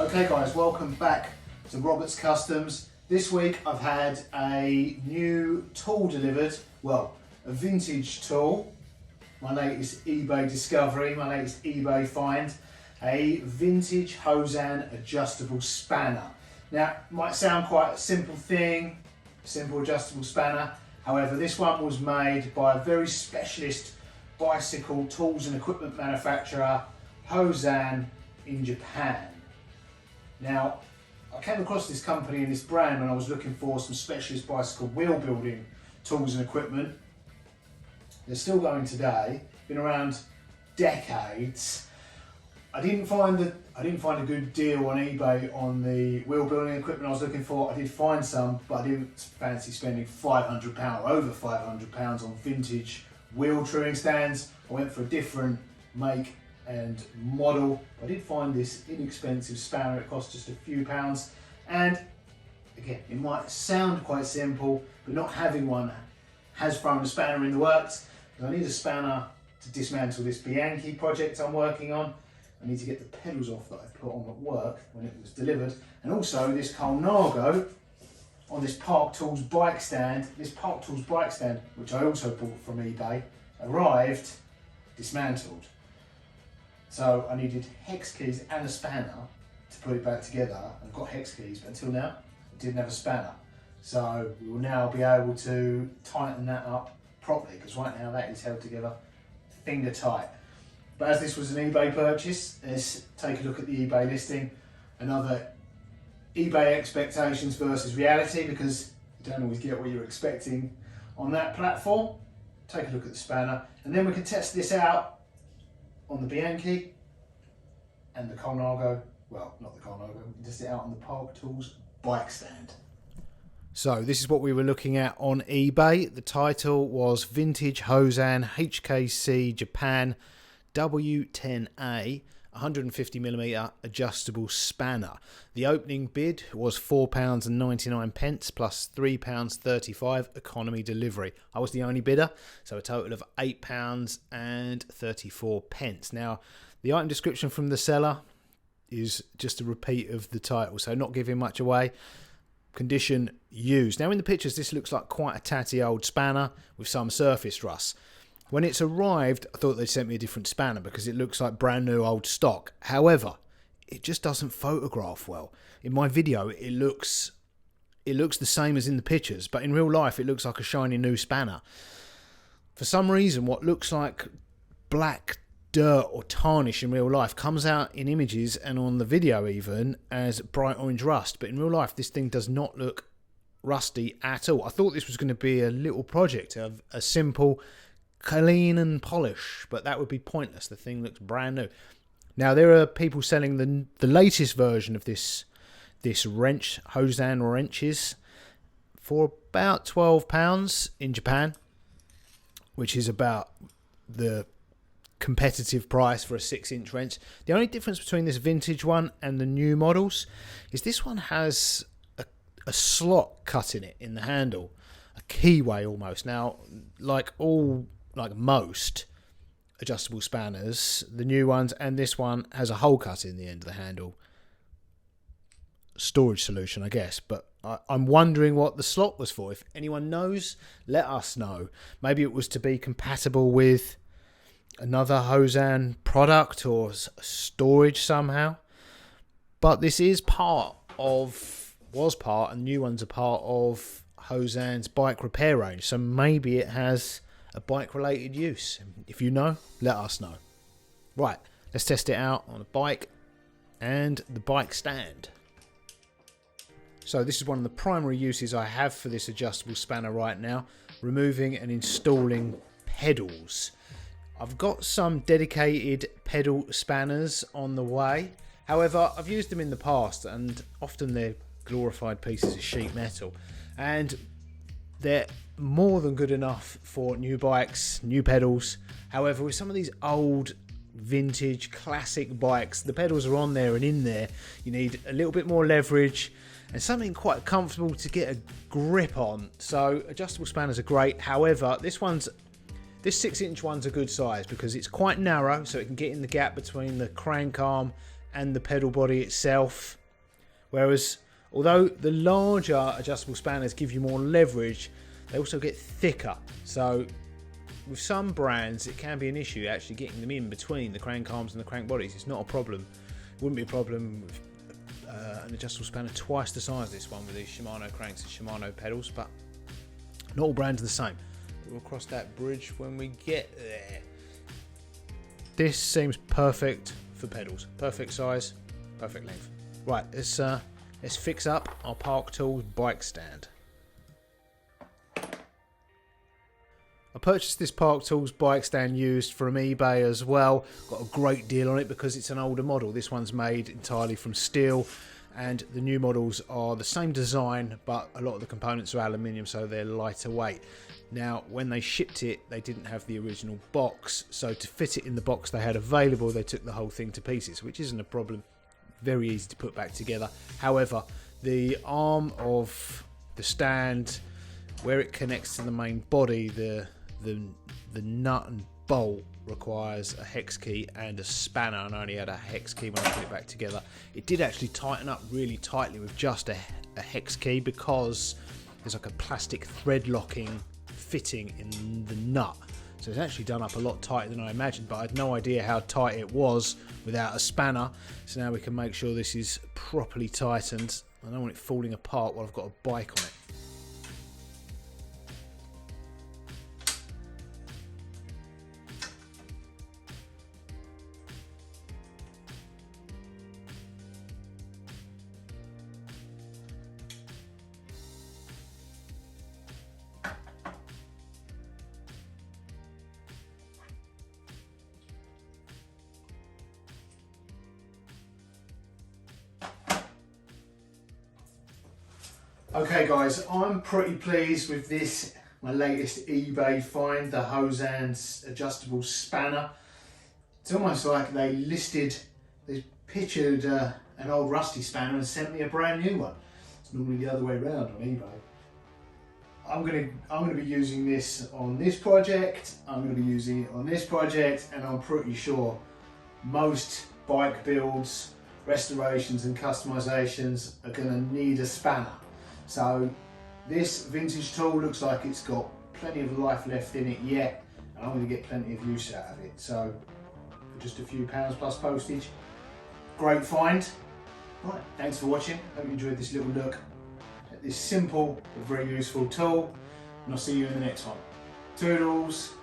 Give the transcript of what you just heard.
Okay guys, welcome back to Roberts Customs. This week I've had a new tool delivered, well, a vintage tool, my latest eBay discovery, my latest eBay find, a vintage Hosan adjustable spanner. Now, it might sound quite a simple thing, simple adjustable spanner, however this one was made by a very specialist bicycle tools and equipment manufacturer, Hosan, in Japan. Now, I came across this company and this brand when I was looking for some specialist bicycle wheel building tools and equipment. They're still going today, been around decades. I didn't find a good deal on eBay on the wheel building equipment I was looking for. I did find some, but I didn't fancy spending £500, over £500 on vintage wheel truing stands. I went for a different make and model. I did find this inexpensive spanner. It cost just a few pounds, and again, it might sound quite simple, but not having one has thrown a spanner in the works. I need a spanner to dismantle this Bianchi project I'm working on. I need to get the pedals off that I put on at work when it was delivered, and also this Colnago on this Park Tools bike stand. This Park Tools bike stand, which I also bought from eBay, arrived dismantled. So I needed hex keys and a spanner to put it back together. I've got hex keys, but until now, I didn't have a spanner. So we will now be able to tighten that up properly, because right now that is held together finger tight. But as this was an eBay purchase, let's take a look at the eBay listing. Another eBay expectations versus reality, because you don't always get what you're expecting on that platform. Take a look at the spanner, and then we can test this out on the Bianchi and the Colnago, well, not the Colnago, we can test it out on the Park Tools bike stand. So this is what we were looking at on eBay. The title was Vintage Hosan HKC Japan W10A 150mm adjustable spanner. The opening bid was £4.99 plus £3.35 economy delivery. I was the only bidder, so a total of £8.34. Now, the item description from the seller is just a repeat of the title, so not giving much away. Condition used. Now in the pictures this looks like quite a tatty old spanner with some surface rust. When it's arrived, I thought they'd sent me a different spanner because it looks like brand new old stock. However, it just doesn't photograph well. In my video, it looks the same as in the pictures, but in real life, it looks like a shiny new spanner. For some reason, what looks like black dirt or tarnish in real life comes out in images and on the video even as bright orange rust. But in real life, this thing does not look rusty at all. I thought this was going to be a little project of a simple clean and polish, but that would be pointless. The thing looks brand new. Now there are people selling the latest version of this wrench, Hosan wrenches, for about £12 in Japan, which is about the competitive price for a 6-inch wrench. The only difference between this vintage one and the new models is this one has a slot cut in it in the handle, a keyway almost. Now, like most adjustable spanners, the new ones and this one has a hole cut in the end of the handle. Storage solution, I guess, but I'm wondering what the slot was for. If anyone knows, let us know. Maybe it was to be compatible with another Hosan product or storage somehow. But this is and new ones are part of Hosan's bike repair range, so maybe it has a bike related use. If you know, let us know. Right, let's test it out on a bike and the bike stand. So this is one of the primary uses I have for this adjustable spanner right now, removing and installing pedals. I've got some dedicated pedal spanners on the way. However, I've used them in the past and often they're glorified pieces of sheet metal, and they're more than good enough for new bikes, new pedals. However, with some of these old vintage classic bikes, the pedals are on there and in there. You need a little bit more leverage and something quite comfortable to get a grip on. So adjustable spanners are great. However, this 6-inch one's a good size because it's quite narrow, so it can get in the gap between the crank arm and the pedal body itself. Whereas, although the larger adjustable spanners give you more leverage, they also get thicker. So with some brands, it can be an issue actually getting them in between the crank arms and the crank bodies. It's not a problem. It wouldn't be a problem with an adjustable spanner twice the size of this one with these Shimano cranks and Shimano pedals, but not all brands are the same. We'll cross that bridge when we get there. This seems perfect for pedals. Perfect size, perfect length. Right, let's fix up our Park Tools bike stand. I purchased this Park Tools bike stand used from eBay as well. Got a great deal on it because it's an older model. This one's made entirely from steel, and the new models are the same design, but a lot of the components are aluminium, so they're lighter weight. Now, when they shipped it, they didn't have the original box, so to fit it in the box they had available, they took the whole thing to pieces, which isn't a problem. Very easy to put back together. However, the arm of the stand, where it connects to the main body, the nut and bolt requires a hex key and a spanner, and I only had a hex key when I put it back together. It did actually tighten up really tightly with just a hex key, because there's like a plastic thread locking fitting in the nut, so it's actually done up a lot tighter than I imagined, but I had no idea how tight it was without a spanner. So now we can make sure this is properly tightened. I don't want it falling apart while I've got a bike on it. Okay guys, I'm pretty pleased with this, my latest eBay find, the Hosan's adjustable spanner. It's almost like they pictured an old rusty spanner and sent me a brand new one. It's normally the other way around on eBay. I'm gonna be using this on this project, I'm gonna be using it on this project, and I'm pretty sure most bike builds, restorations and customizations are gonna need a spanner. So this vintage tool looks like it's got plenty of life left in it yet, and I'm going to get plenty of use out of it. So for just a few pounds plus postage, great find. Right, thanks for watching. Hope you enjoyed this little look at this simple but very useful tool, and I'll see you in the next one. Toodles.